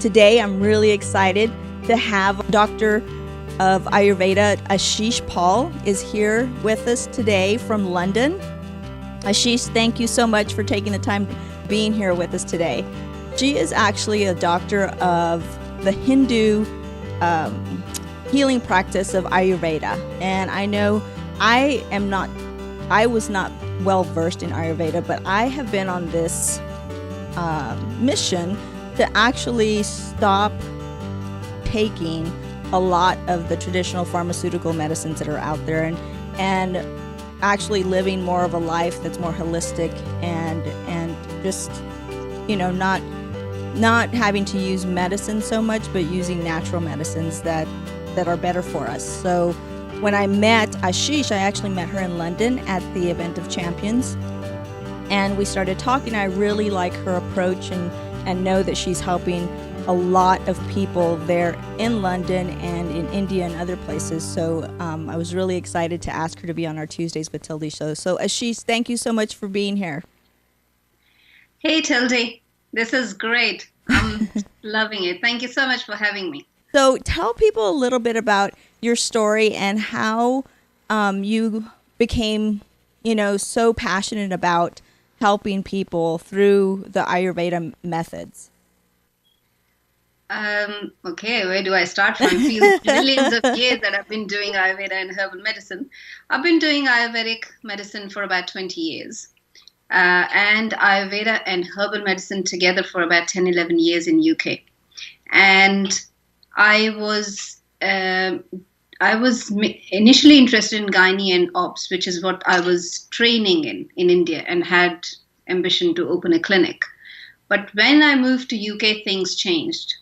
Today, I'm really excited to have Dr. of Ayurveda, Ashish Paul, is here with us today from London. Ashish, thank you so much for taking the time being here with us today. She is actually a doctor of the Hindu healing practice of Ayurveda. And I know I was not well versed in Ayurveda, but I have been on this mission to actually stop taking a lot of the traditional pharmaceutical medicines that are out there and actually living more of a life that's more holistic and just, not having to use medicine so much, but using natural medicines that are better for us. So when I met Ashish, I actually met her in London at the event of Champions, and we started talking. I really like her approach and know that she's helping a lot of people there in London and in India and other places. So I was really excited to ask her to be on our Tuesdays with Tildy show. So Ashish, thank you so much for being here. Hey Tildy, this is great. I'm loving it. Thank you so much for having me. So tell people a little bit about your story and how you became, so passionate about helping people through the Ayurveda methods. Okay, where do I start from? Millions of years that I've been doing Ayurveda and herbal medicine. I've been doing Ayurvedic medicine for about 20 years. And Ayurveda and herbal medicine together for about 10, 11 years in UK. And I was initially interested in gynae and obs, which is what I was training in India and had ambition to open a clinic. But when I moved to UK, things changed.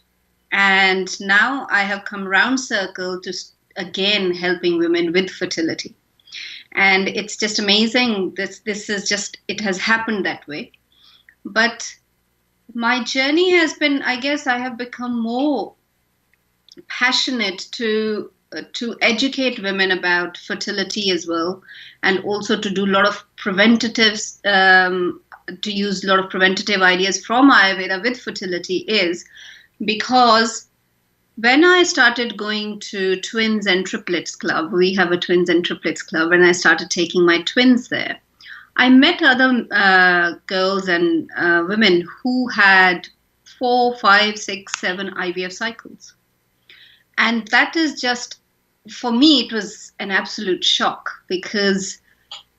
And now I have come round circle to again helping women with fertility. And it's just amazing. This is just, it has happened that way. But my journey has been, I guess I have become more passionate to educate women about fertility as well, and also to do a lot of preventatives, to use a lot of preventative ideas from Ayurveda with fertility is because when I started going to Twins and Triplets Club, we have a Twins and Triplets Club, and I started taking my twins there, I met other girls and women who had 4, 5, 6, 7 IVF cycles. And that is just, for me, it was an absolute shock because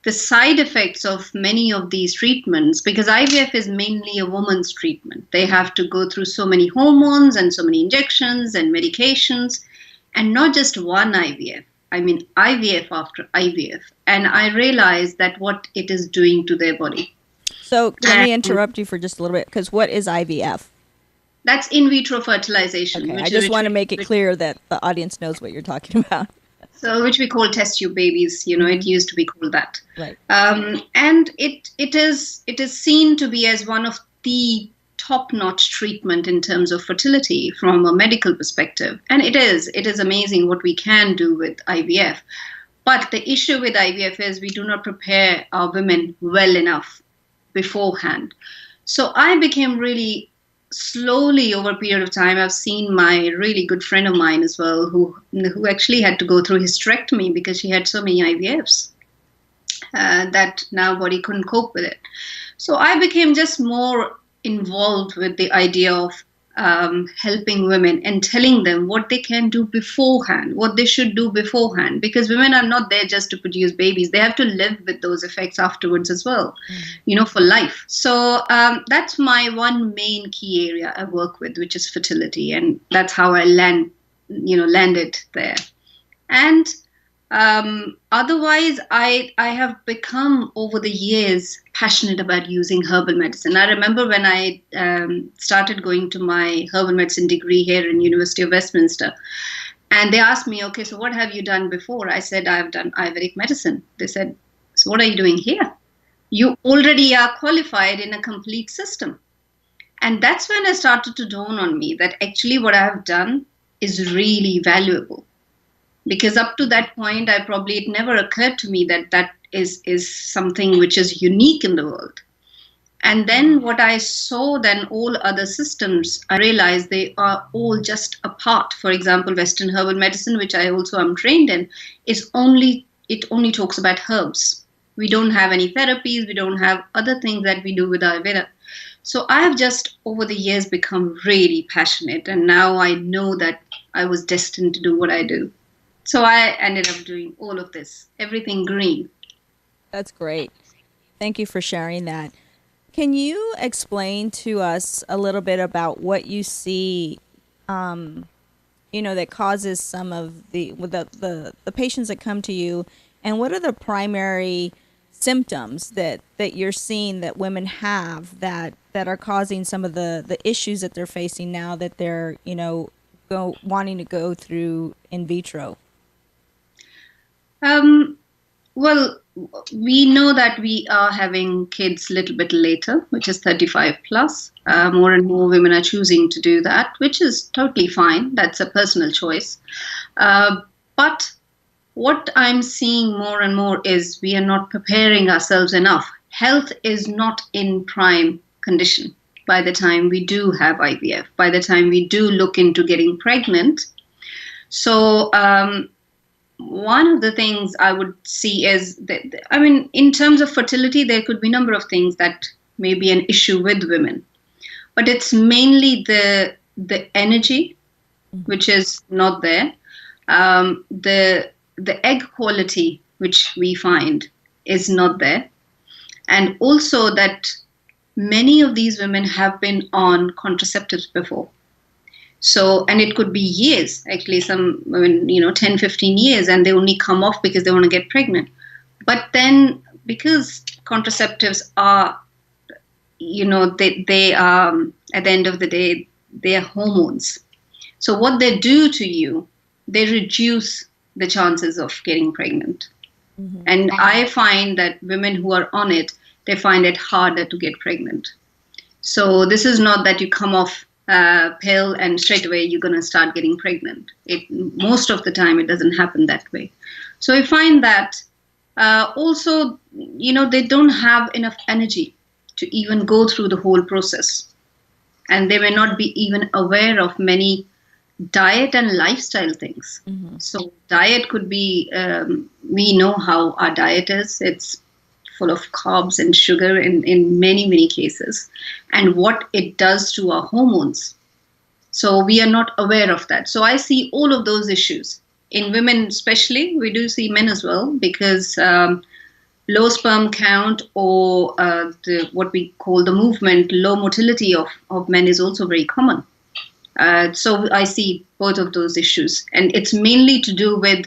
the side effects of many of these treatments, because IVF is mainly a woman's treatment. They have to go through so many hormones and so many injections and medications, and not just one IVF. I mean, IVF after IVF. And I realized that what it is doing to their body. So let me interrupt you for just a little bit, because what is IVF? That's in vitro fertilization. Okay, I just want to make it clear that the audience knows what you're talking about. So, which we call test tube babies. It used to be called that. Right. And it is seen to be as one of the top-notch treatment in terms of fertility from a medical perspective. And it is amazing what we can do with IVF. But the issue with IVF is we do not prepare our women well enough beforehand. So I became really slowly over a period of time. I've seen my really good friend of mine as well who actually had to go through hysterectomy because she had so many IVFs that now body couldn't cope with it. So I became just more involved with the idea of helping women and telling them what they can do beforehand, what they should do beforehand, because women are not there just to produce babies. They have to live with those effects afterwards as well, for life. So that's my one main key area I work with, which is fertility. And that's how I landed there. And otherwise, I have become over the years passionate about using herbal medicine. I remember when I started going to my herbal medicine degree here in University of Westminster, and they asked me, okay, so what have you done before? I said, I've done Ayurvedic medicine. They said, so what are you doing here? You already are qualified in a complete system. And that's when it started to dawn on me that actually what I have done is really valuable. Because up to that point, it never occurred to me that is something which is unique in the world. And then what I saw, then all other systems, I realized they are all just a part. For example, Western herbal medicine, which I also am trained in, it only talks about herbs. We don't have any therapies, we don't have other things that we do with Ayurveda. So I have just over the years become really passionate, and now I know that I was destined to do what I do. So I ended up doing all of this, everything green. That's great. Thank you for sharing that. Can you explain to us a little bit about what you see, that causes some of the patients that come to you, and what are the primary symptoms that you're seeing that women have that are causing some of the issues that they're facing now that they're, wanting to go through in vitro? Um, Well, we know that we are having kids a little bit later, which is 35 plus. More and more women are choosing to do that, which is totally fine. That's a personal choice. But what I'm seeing more and more is we are not preparing ourselves enough. Health is not in prime condition by the time we do have IVF, by the time we do look into getting pregnant. So, one of the things I would see is that, I mean, in terms of fertility, there could be a number of things that may be an issue with women, but it's mainly the energy, which is not there. The egg quality, which we find, is not there, and also that many of these women have been on contraceptives before. So, and it could be years, actually, some women, 10, 15 years, and they only come off because they want to get pregnant. But then, because contraceptives are, they are, at the end of the day, they are hormones. So, what they do to you, they reduce the chances of getting pregnant. Mm-hmm. And I find that women who are on it, they find it harder to get pregnant. So, this is not that you come off pill and straight away you're going to start getting pregnant. Most of the time it doesn't happen that way. So I find that also, they don't have enough energy to even go through the whole process, and they may not be even aware of many diet and lifestyle things. Mm-hmm. So diet could be, we know how our diet is. It's full of carbs and sugar in many, many cases, and what it does to our hormones. So we are not aware of that. So I see all of those issues in women, especially. We do see men as well, because low sperm count, or what we call the movement, low motility of men is also very common. So I see both of those issues, and it's mainly to do with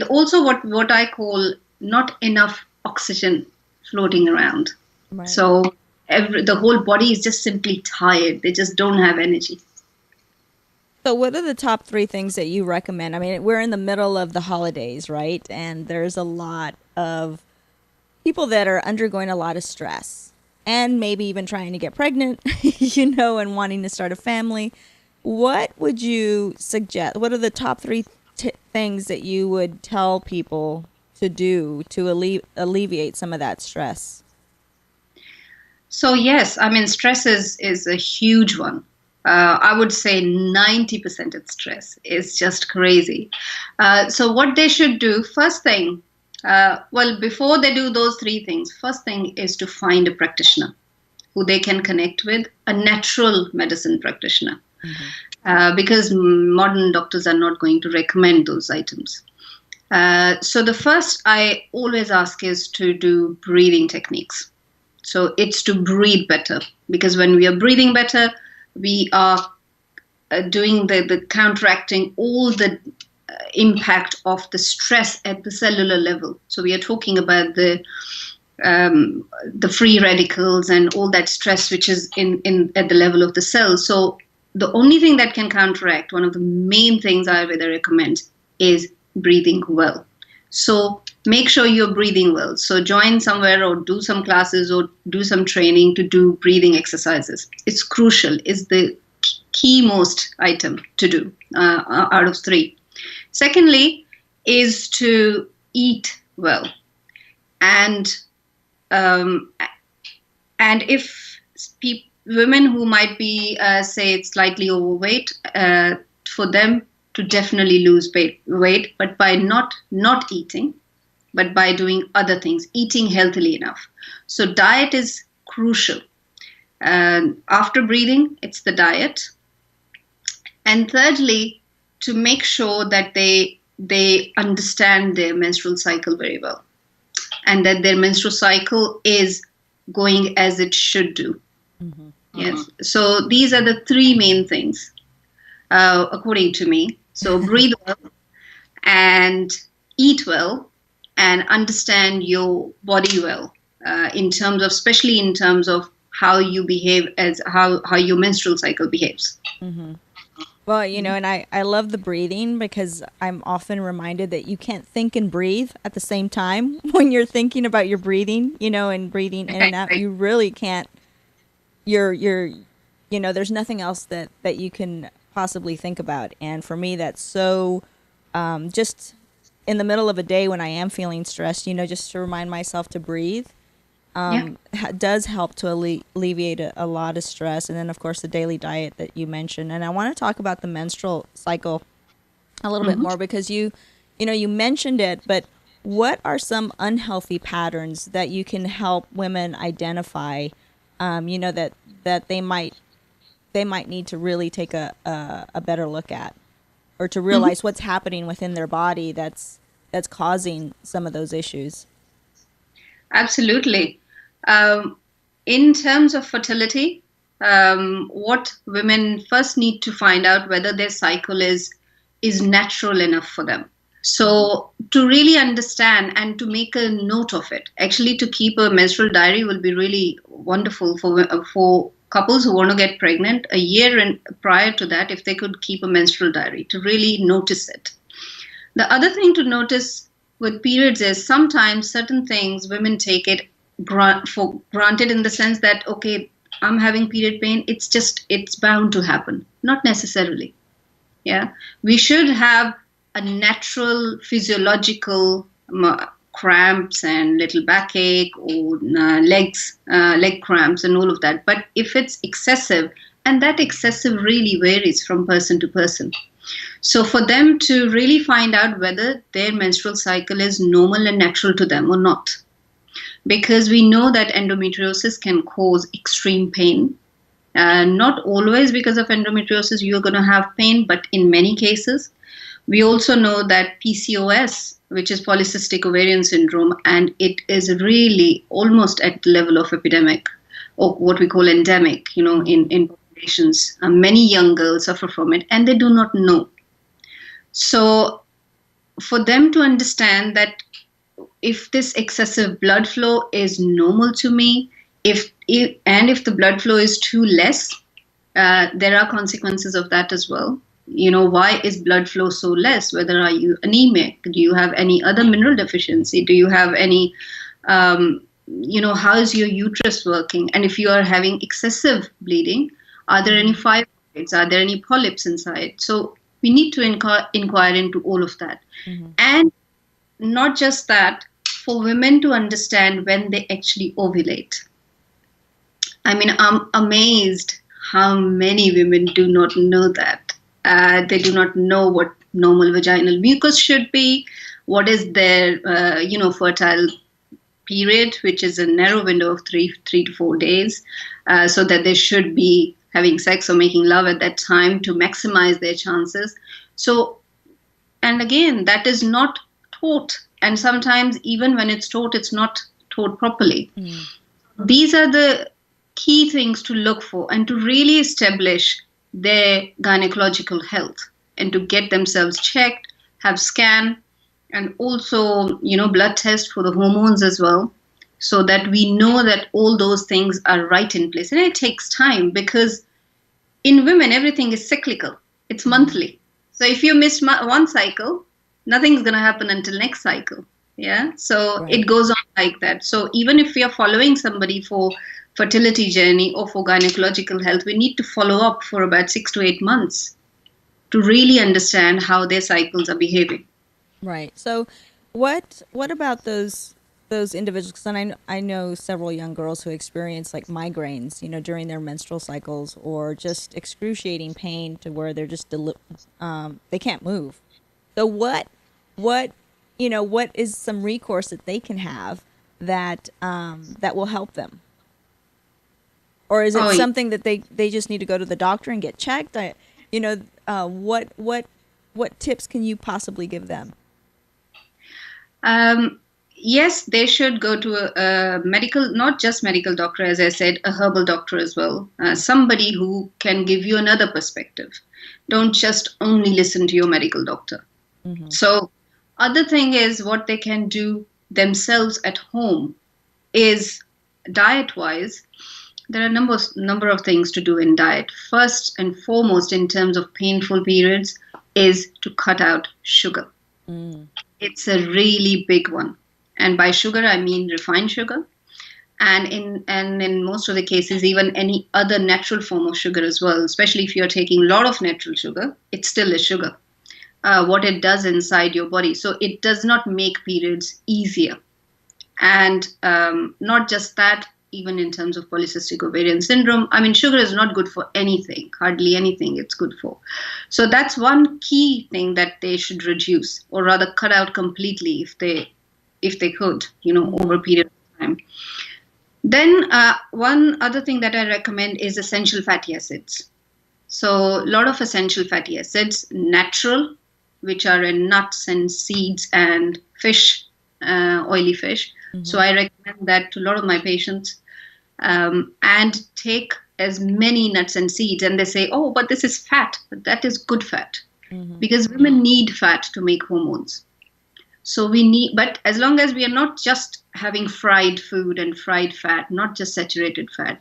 also what I call not enough oxygen floating around. Right. So the whole body is just simply tired. They just don't have energy. So what are the top 3 things that you recommend? I mean, we're in the middle of the holidays, right? And there's a lot of people that are undergoing a lot of stress and maybe even trying to get pregnant, and wanting to start a family. What would you suggest? What are the top 3 things that you would tell people to do to alleviate some of that stress? So yes, I mean, stress is a huge one. I would say 90% it's stress. It's just crazy. So what they should do, first thing, before they do those 3 things, first thing is to find a practitioner who they can connect with, a natural medicine practitioner. Mm-hmm. Because modern doctors are not going to recommend those items. So the first I always ask is to do breathing techniques. So it's to breathe better, because when we are breathing better, we are doing the counteracting all the impact of the stress at the cellular level. So we are talking about the free radicals and all that stress which is in at the level of the cell. So the only thing that can counteract, one of the main things Ayurveda recommends, is breathing well. So make sure you're breathing well. So join somewhere or do some classes or do some training to do breathing exercises. It's crucial. It's the key most item to do out of 3. Secondly is to eat well. And And if women who might be, say, slightly overweight, for them to definitely lose weight, but by not eating, but by doing other things, eating healthily enough. So diet is crucial. After breathing, it's the diet. And thirdly, to make sure that they understand their menstrual cycle very well, and that their menstrual cycle is going as it should do. Mm-hmm. Yes. So these are the three main things, according to me. So breathe well and eat well and understand your body well, in terms of, especially in terms of how you behave, as how your menstrual cycle behaves. Mm-hmm. Well, and I love the breathing, because I'm often reminded that you can't think and breathe at the same time when you're thinking about your breathing, and breathing in and out. You really can't. You're there's nothing else that you can possibly think about. And for me, that's so, just in the middle of a day when I am feeling stressed, just to remind myself to breathe. Does help to alleviate a lot of stress. And then, of course, the daily diet that you mentioned. And I want to talk about the menstrual cycle a little bit more, because you mentioned it, but what are some unhealthy patterns that you can help women identify, that they might need to really take a better look at, or to realize what's happening within their body that's causing some of those issues? Absolutely. In terms of fertility, what women first need to find out whether their cycle is natural enough for them. So to really understand and to make a note of it, actually to keep a menstrual diary will be really wonderful for couples who want to get pregnant a year and prior to that, if they could keep a menstrual diary to really notice it. The other thing to notice with periods is sometimes certain things women take it for granted, in the sense that, okay, I'm having period pain, it's bound to happen. Not necessarily. Yeah, we should have a natural physiological cramps and little backache, or leg cramps and all of that. But if it's excessive, and that excessive really varies from person to person. So for them to really find out whether their menstrual cycle is normal and natural to them or not. Because we know that endometriosis can cause extreme pain. Not always because of endometriosis you're going to have pain, but in many cases. We also know that PCOS, which is polycystic ovarian syndrome, and it is really almost at the level of epidemic, or what we call endemic, in populations. Many young girls suffer from it, and they do not know. So for them to understand that if this excessive blood flow is normal to me, if the blood flow is too less, there are consequences of that as well. Why is blood flow so less? Whether are you anemic? Do you have any other mineral deficiency? Do you have any, how is your uterus working? And if you are having excessive bleeding, are there any fibroids? Are there any polyps inside? So we need to inquire into all of that. Mm-hmm. And not just that, for women to understand when they actually ovulate. I mean, I'm amazed how many women do not know that. They do not know what normal vaginal mucus should be, what is their, fertile period, which is a narrow window of 3 to 4 days, so that they should be having sex or making love at that time to maximize their chances. So, and again, that is not taught. And sometimes even when it's taught, it's not taught properly. Mm. These are the key things to look for, and to really establish their gynecological health, and to get themselves checked, have scan, and also, blood test for the hormones as well, so that we know that all those things are right in place. And it takes time, because in women, everything is cyclical. It's monthly. So if you miss one cycle, nothing's going to happen until next cycle. Yeah. So It goes on like that. So even if we are following somebody for fertility journey or for gynecological health, we need to follow up for about 6 to 8 months to really understand how their cycles are behaving. Right. So what about those those individuals, and I know several young girls who experience like migraines, during their menstrual cycles, or just excruciating pain to where they're just they can't move. So what what is some recourse that they can have that that will help them? Or is it Oh, something that they just need to go to the doctor and get checked? What tips can you possibly give them? Um, yes, they should go to a medical, not just medical doctor, as I said, a herbal doctor as well. Somebody who can give you another perspective. Don't just only listen to your medical doctor. Mm-hmm. So, other thing is what they can do themselves at home is diet wise. There are number of things to do in diet. First and foremost, in terms of painful periods, is to cut out sugar. Mm. It's a really big one. And by sugar, I mean refined sugar. And in most of the cases, even any other natural form of sugar as well, especially if you're taking a lot of natural sugar, it's still a sugar. What it does inside your body. So it does not make periods easier. And not just that, even in terms of polycystic ovarian syndrome, I mean, sugar is not good for anything, hardly anything it's good for. So that's one key thing that they should reduce, or rather cut out completely if they could, over a period of time. Then one other thing that I recommend is essential fatty acids. So a lot of essential fatty acids, natural, which are in nuts and seeds and fish, oily fish. Mm-hmm. So I recommend that to a lot of my patients, and take as many nuts and seeds. And they say, oh, but this is fat. But that is good fat, Mm-hmm. because women need fat to make hormones. So but as long as we are not just having fried food and fried fat, not just saturated fat,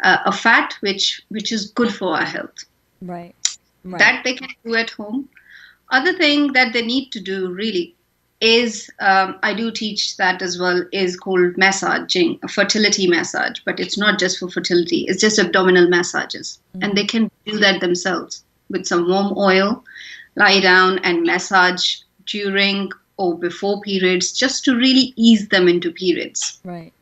a fat which is good for our health, Right. Right. that they can do at home. Other thing that they need to do really is, I do teach that as well, is called massaging, a fertility massage. But it's not just for fertility, it's just abdominal massages. Mm-hmm. And they can do that themselves with some warm oil, lie down and massage during or before periods, just to really ease them into periods. Right.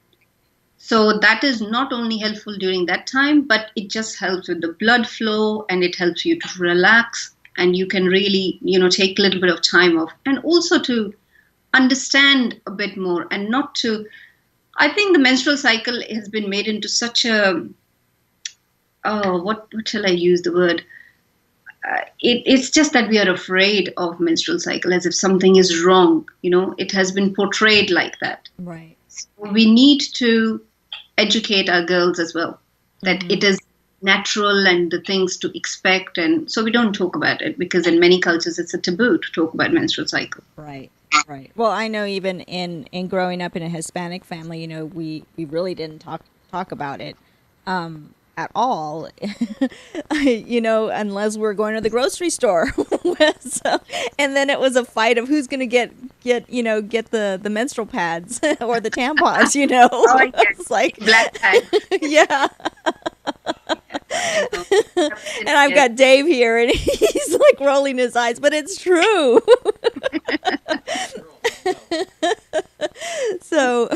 So that is not only helpful during that time, but it just helps with the blood flow, and it helps you to relax, and you can really, take a little bit of time off, and also to understand a bit more, and not to, I think the menstrual cycle has been made into such a, what shall I use the word? It's just that we are afraid of menstrual cycle as if something is wrong. It has been portrayed like that. Right. So we need to educate our girls as well, that Mm-hmm. it is natural and the things to expect. And so we don't talk about it, because in many cultures it's a taboo to talk about menstrual cycle. Right. Right. Well, I know even in growing up in a Hispanic family, we really didn't talk about it at all, unless we're going to the grocery store. So, and then it was a fight of who's going to get the menstrual pads or the tampons. Oh, yes. It's like Black tie. yeah. And I've got Dave here, and he's like rolling his eyes, but it's true. So,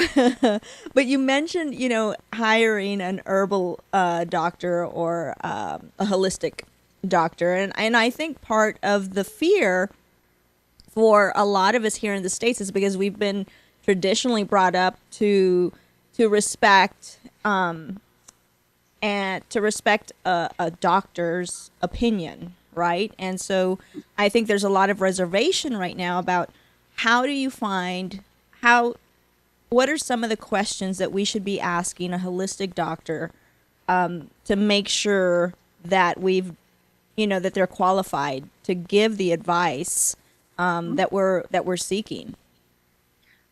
but you mentioned, hiring an herbal doctor or a holistic doctor, and I think part of the fear for a lot of us here in the States is because we've been traditionally brought up to respect and to respect a doctor's opinion, right? And so I think there's a lot of reservation right now about what are some of the questions that we should be asking a holistic doctor to make sure that that they're qualified to give the advice that we're seeking.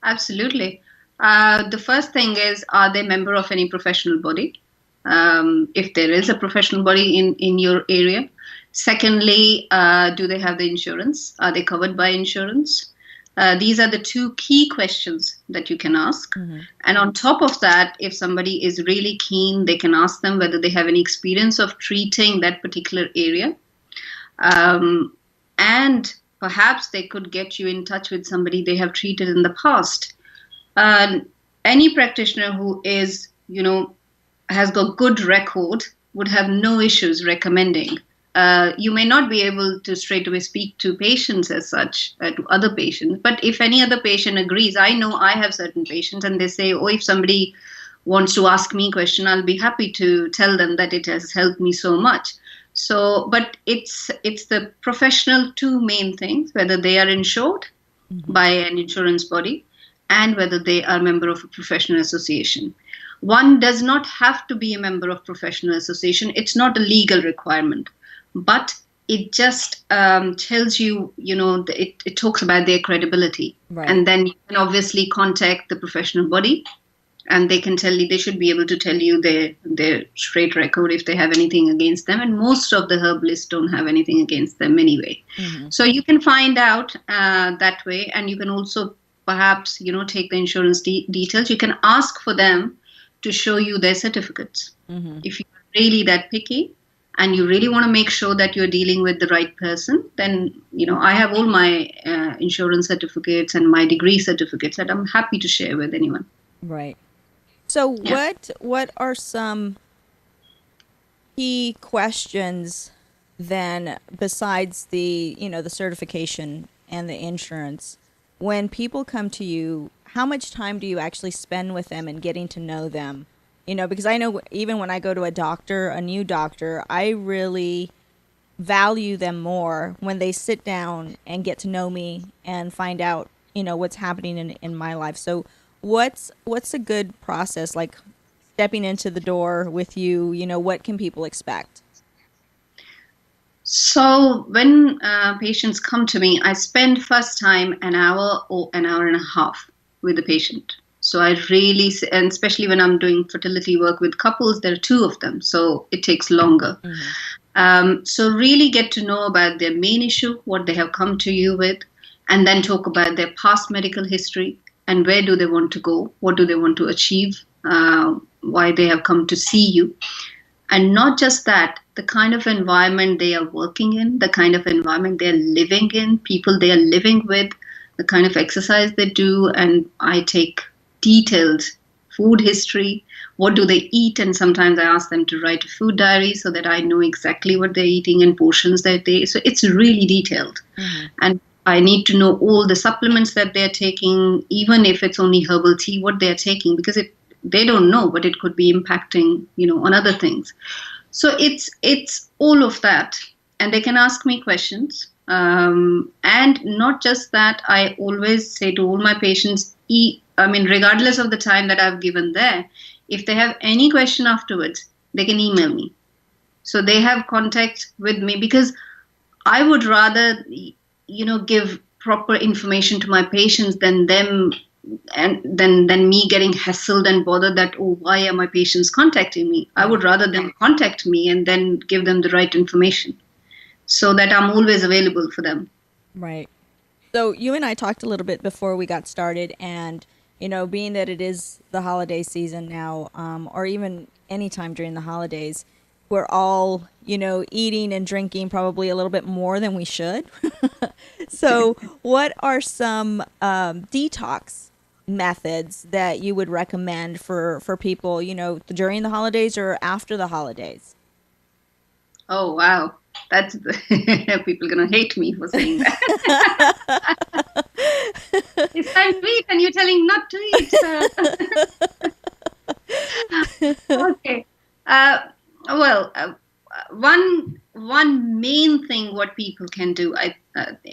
Absolutely. The first thing is, are they a member of any professional body? If there is a professional body in your area. Secondly, do they have the insurance? Are they covered by insurance? These are the two key questions that you can ask. Mm-hmm. And on top of that, if somebody is really keen, they can ask them whether they have any experience of treating that particular area. And perhaps they could get you in touch with somebody they have treated in the past. uh, any practitioner who is, has got good record would have no issues recommending. You may not be able to straight away speak to patients as such, to other patients, but if any other patient agrees, I know I have certain patients and they say, oh, if somebody wants to ask me a question, I'll be happy to tell them that it has helped me so much. So, but it's the professional two main things, whether they are insured by an insurance body and whether they are a member of a professional association. One does not have to be a member of professional association. It's not a legal requirement, but it just tells you, it talks about their credibility. Right. And then you can obviously contact the professional body and they can tell you, they should be able to tell you their straight record if they have anything against them. And most of the herbalists don't have anything against them anyway. So you can find out that way. And you can also perhaps, take the insurance details. You can ask for them to show you their certificates. If you're really that picky and you really want to make sure that you're dealing with the right person, then, I have all my insurance certificates and my degree certificates that I'm happy to share with anyone. Right. So Yeah. what are some key questions then, besides the, the certification and the insurance, when people come to you, how much time do you actually spend with them and getting to know them? Because I know even when I go to a new doctor, I really value them more when they sit down and get to know me and find out, what's happening in my life. So what's a good process, like stepping into the door with you? What can people expect? So when patients come to me, I spend first time an hour or an hour and a half with the patient. So I really, and especially when I'm doing fertility work with couples, there are two of them, so it takes longer. So really get to know about their main issue, what they have come to you with, and then talk about their past medical history and where do they want to go, what do they want to achieve, why they have come to see you. And not just that, the kind of environment they are working in, the kind of environment they're living in, people they are living with, the kind of exercise they do. And I take detailed food history. What do they eat? And sometimes I ask them to write a food diary so that I know exactly what they're eating and portions that so it's really detailed. And I need to know all the supplements that they're taking, even if it's only herbal tea, what they're taking, because they don't know, but it could be impacting, on other things. So it's all of that, and they can ask me questions. And not just that, I always say to all my patients, regardless of the time that I've given there, if they have any question afterwards, they can email me. So they have contact with me, because I would rather, give proper information to my patients than them and then me getting hassled and bothered that, oh, why are my patients contacting me? I would rather them contact me and then give them the right information so that I'm always available for them. Right. So you and I talked a little bit before we got started, and being that it is the holiday season now, or even any time during the holidays, we're all, eating and drinking probably a little bit more than we should. So what are some detox methods that you would recommend for people, during the holidays or after the holidays? Oh, wow. That's people are going to hate me for saying that. It's time to eat and you're telling not to eat. Okay. Well, one main thing what people can do,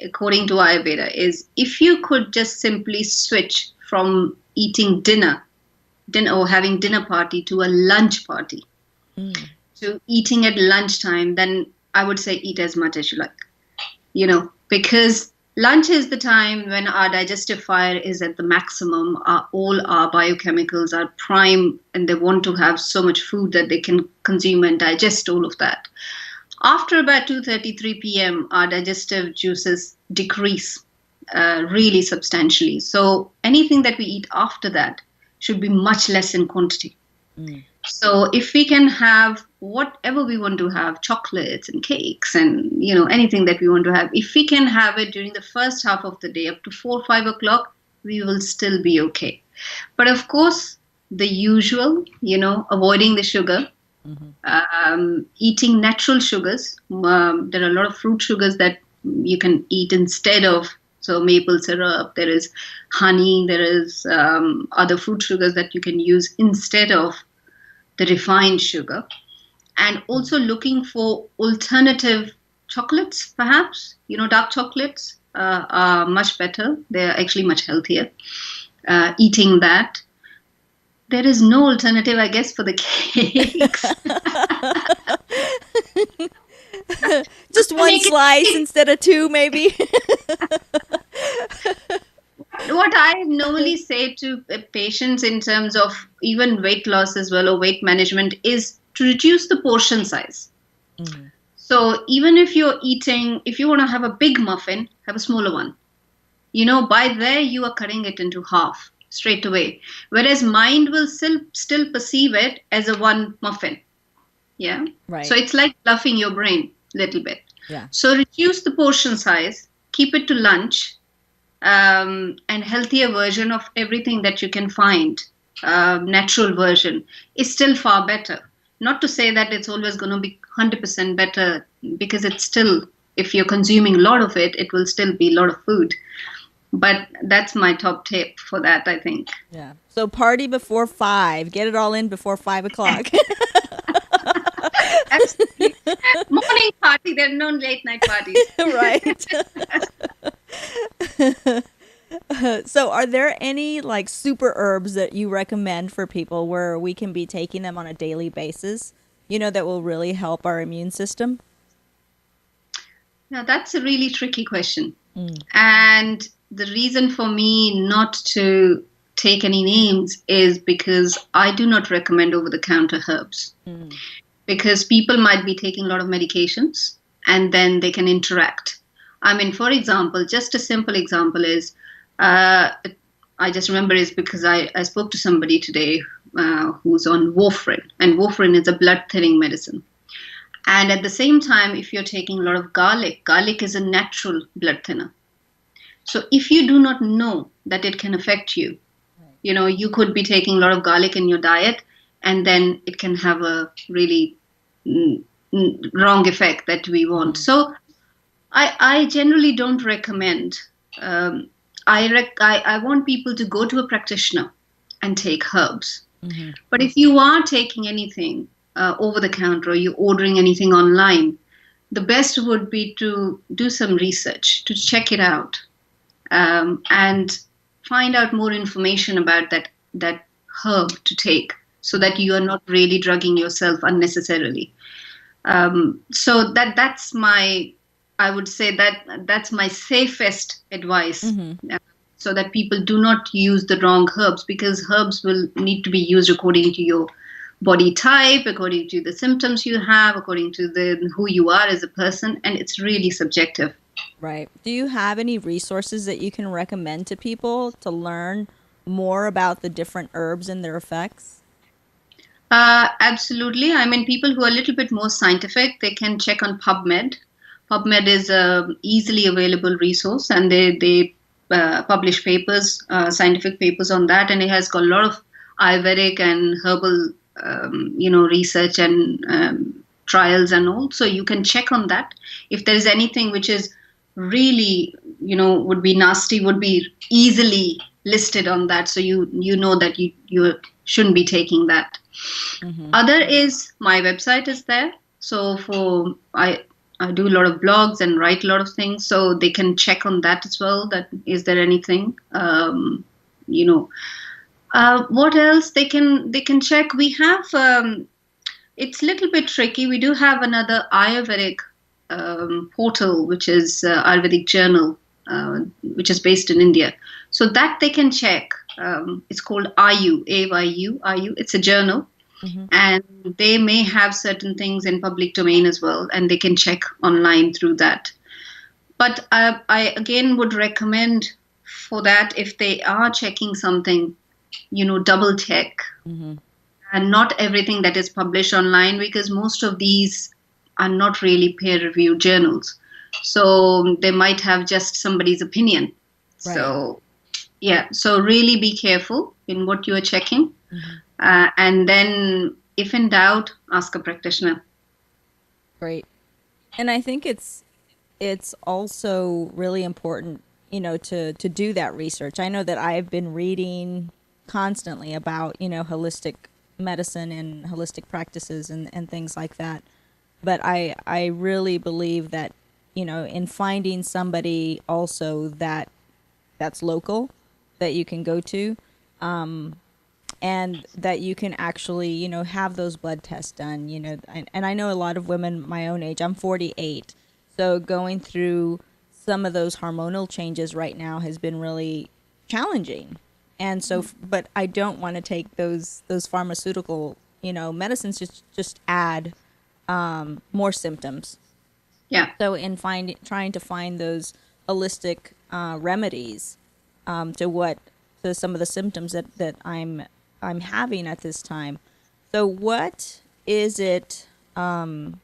according to Ayurveda, is if you could just simply switch from eating dinner or having dinner party to a lunch party, to eating at lunchtime, then I would say eat as much as you like, because lunch is the time when our digestive fire is at the maximum. All our biochemicals are prime and they want to have so much food that they can consume and digest all of that. After about 2:33 p.m., our digestive juices decrease really substantially. So anything that we eat after that should be much less in quantity. So if we can have whatever we want to have, chocolates and cakes and, anything that we want to have, if we can have it during the first half of the day up to 4 or 5 o'clock, we will still be okay. But of course, the usual, avoiding the sugar, eating natural sugars. There are a lot of fruit sugars that you can eat instead of. So maple syrup, there is honey, there is other fruit sugars that you can use instead of the refined sugar. And also looking for alternative chocolates, perhaps. Dark chocolates are much better. They're actually much healthier. Eating that. There is no alternative, I guess, for the cakes. Just one slice instead of two, maybe. What I normally say to patients in terms of even weight loss as well, or weight management, is to reduce the portion size. So even if you want to have a big muffin, have a smaller one. By there you are cutting it into half straight away. Whereas mind will still perceive it as a one muffin. Yeah. Right. So it's like bluffing your brain a little bit. Yeah. So reduce the portion size, keep it to lunch, and healthier version of everything that you can find, natural version, is still far better. Not to say that it's always going to be 100% better, because it's still, if you're consuming a lot of it, it will still be a lot of food. But that's my top tip for that, I think. Yeah. So party before 5. Get it all in before 5 o'clock. Absolutely. Morning party. There are no late night parties. Right. So are there any like super herbs that you recommend for people where we can be taking them on a daily basis, that will really help our immune system? Now, that's a really tricky question. And the reason for me not to take any names is because I do not recommend over-the-counter herbs. Because people might be taking a lot of medications and then they can interact. I mean, for example, just a simple example is, I just remember is because I spoke to somebody today who's on warfarin, and warfarin is a blood thinning medicine. And at the same time, if you're taking a lot of garlic is a natural blood thinner. So if you do not know that it can affect you, you could be taking a lot of garlic in your diet, and then it can have a really wrong effect that we want. So I generally don't recommend. I want people to go to a practitioner and take herbs. But if you are taking anything over the counter, or you're ordering anything online, the best would be to do some research, to check it out, and find out more information about that herb to take, so that you are not really drugging yourself unnecessarily. So that's my, I would say that's my safest advice, so that people do not use the wrong herbs, because herbs will need to be used according to your body type, according to the symptoms you have, according to who you are as a person, and it's really subjective. Right. Do you have any resources that you can recommend to people to learn more about the different herbs and their effects? Absolutely. I mean, people who are a little bit more scientific, they can check on PubMed. PubMed is a easily available resource, and they publish papers, scientific papers on that, and it has got a lot of Ayurvedic and herbal, research and trials and all. So you can check on that. If there is anything which is really, would be nasty, would be easily listed on that, so you know that you shouldn't be taking that. Other is my website is there. So I do a lot of blogs and write a lot of things, so they can check on that as well. That is there anything, what else they can check. We have it's a little bit tricky. We do have another Ayurvedic portal, which is Ayurvedic journal, which is based in India. So that they can check. It's called Ayu, AYU, Ayu. It's a journal. And they may have certain things in public domain as well, and they can check online through that. But I again would recommend for that, if they are checking something, double check. And not everything that is published online, because most of these are not really peer-reviewed journals. So they might have just somebody's opinion. Right. So, yeah. So really be careful. in what you are checking. Mm-hmm. And then, if in doubt, ask a practitioner. Great. And I think it's also really important, to do that research. I know that I've been reading constantly about, holistic medicine and holistic practices and things like that. But I really believe that, in finding somebody also that's local that you can go to, and that you can actually, have those blood tests done, and I know a lot of women my own age, I'm 48, so going through some of those hormonal changes right now has been really challenging. And so, but I don't want to take those pharmaceutical, medicines just add more symptoms. Yeah. So in trying to find those holistic remedies to some of the symptoms that I'm having at this time. So what is it? Can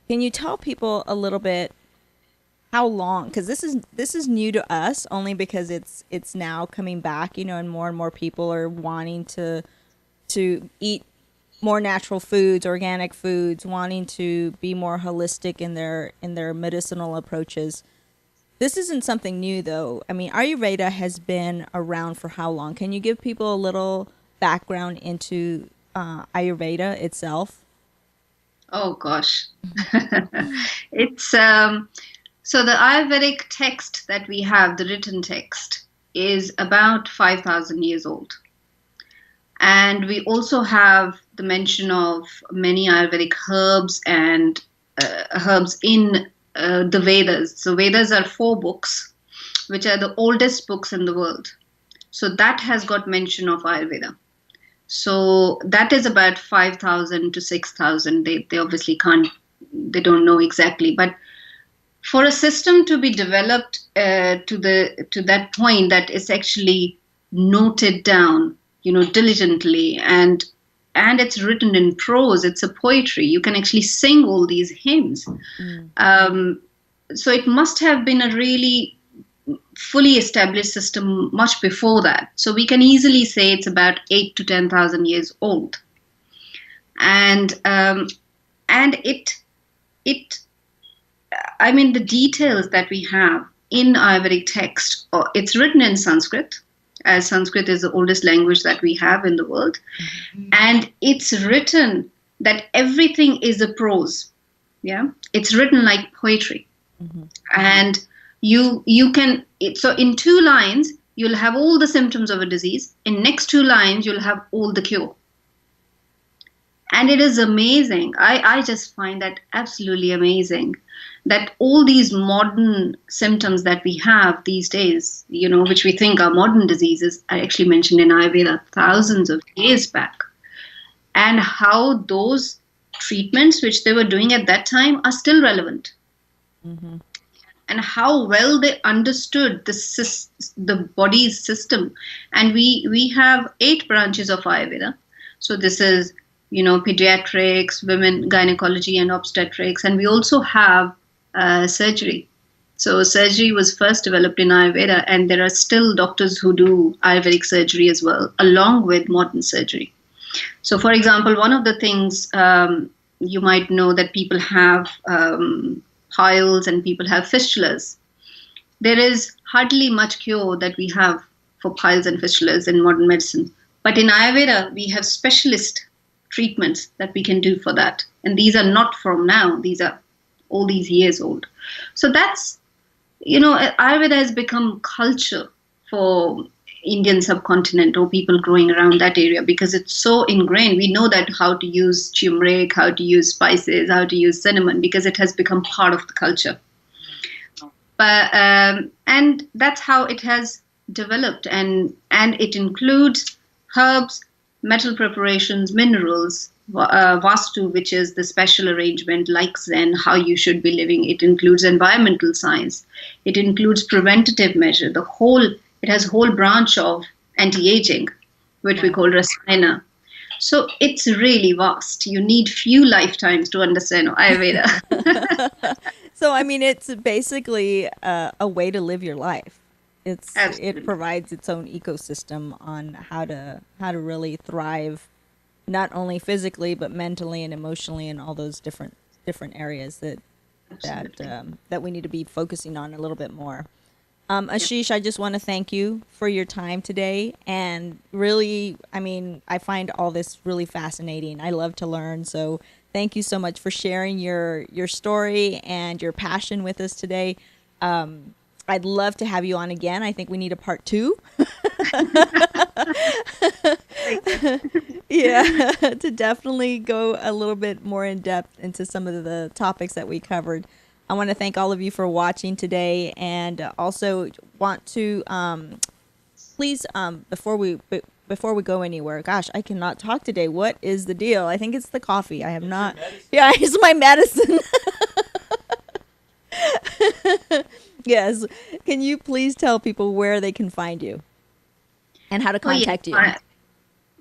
you tell people a little bit how long? Because this is new to us, only because it's now coming back, and more people are wanting to eat more natural foods, organic foods, wanting to be more holistic in their medicinal approaches. This isn't something new, though. I mean, Ayurveda has been around for how long? Can you give people a little background into Ayurveda itself? Oh gosh. It's so the Ayurvedic text that we have, the written text, is about 5,000 years old. And we also have the mention of many Ayurvedic herbs and herbs in the Vedas. So Vedas are 4 books, which are the oldest books in the world. So that has got mention of Ayurveda. So that is about 5,000 to 6,000. They obviously they don't know exactly. But for a system to be developed to that point that is actually noted down, diligently, and it's written in prose, it's a poetry. You can actually sing all these hymns. So it must have been a really fully established system much before that. So we can easily say it's about 8 to 10,000 years old. And I mean, the details that we have in Ayurvedic text, it's written in Sanskrit, as Sanskrit is the oldest language that we have in the world. Mm-hmm. And it's written that everything is a prose. Yeah, it's written like poetry. Mm-hmm. And you can, so in 2 lines, you'll have all the symptoms of a disease. In next 2 lines, you'll have all the cure. And it is amazing. I just find that absolutely amazing, that all these modern symptoms that we have these days, which we think are modern diseases, are actually mentioned in Ayurveda thousands of years back. And how those treatments, which they were doing at that time, are still relevant. Mm-hmm. And how well they understood the body's system. And we have 8 branches of Ayurveda. So this is, pediatrics, women, gynecology, and obstetrics. And we also have surgery. So surgery was first developed in Ayurveda, and there are still doctors who do Ayurvedic surgery as well, along with modern surgery. So, for example, one of the things you might know that people have piles and people have fistulas. There is hardly much cure that we have for piles and fistulas in modern medicine. But in Ayurveda, we have specialist treatments that we can do for that. And these are not from now. These are all these years old. So that's, Ayurveda has become culture for Indian subcontinent or people growing around that area, because it's so ingrained. We know that how to use turmeric, how to use spices, how to use cinnamon, because it has become part of the culture. But and that's how it has developed, and it includes herbs, metal preparations, minerals, Vastu, which is the special arrangement like Zen, how you should be living. It includes environmental science. It includes preventative measure. It has a whole branch of anti-aging, which we call Rasayana. So it's really vast. You need few lifetimes to understand Ayurveda. So, I mean, it's basically a way to live your life. It Absolutely. provides its own ecosystem on how to really thrive, not only physically but mentally and emotionally, and all those different areas Absolutely. that we need to be focusing on a little bit more. Yep. Ashish, I just want to thank you for your time today. And really, I mean, I find all this really fascinating. I love to learn. So thank you so much for sharing your story and your passion with us today. I'd love to have you on again. I think we need a part two. Very good. Yeah, to definitely go a little bit more in depth into some of the topics that we covered. I want to thank all of you for watching today, and also want to please before we go anywhere. Gosh, I cannot talk today. What is the deal? I think it's the coffee. I have not. Yeah, it's my medicine. Yes. Can you please tell people where they can find you and how to Oh, yes. contact you?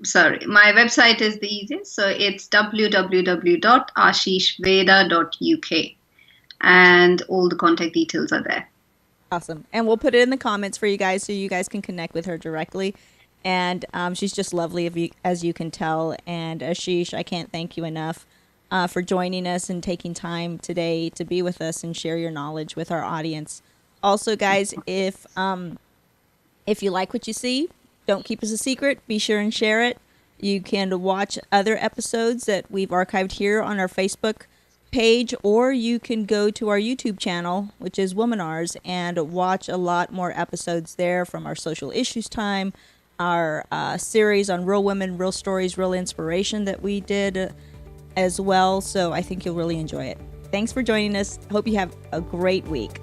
Sorry, my website is the easiest. So it's www.ashishveda.uk, and all the contact details are there. Awesome. And we'll put it in the comments for you guys so you guys can connect with her directly. And she's just lovely, as you can tell. And Ashish, I can't thank you enough for joining us and taking time today to be with us and share your knowledge with our audience. Also, guys, if you like what you see, don't keep us a secret. Be sure and share it. You can watch other episodes that we've archived here on our Facebook page, or you can go to our YouTube channel, which is Womanars, and watch a lot more episodes there from our social issues time, our series on real women, real stories, real inspiration that we did as well. So I think you'll really enjoy it. Thanks for joining us. Hope you have a great week.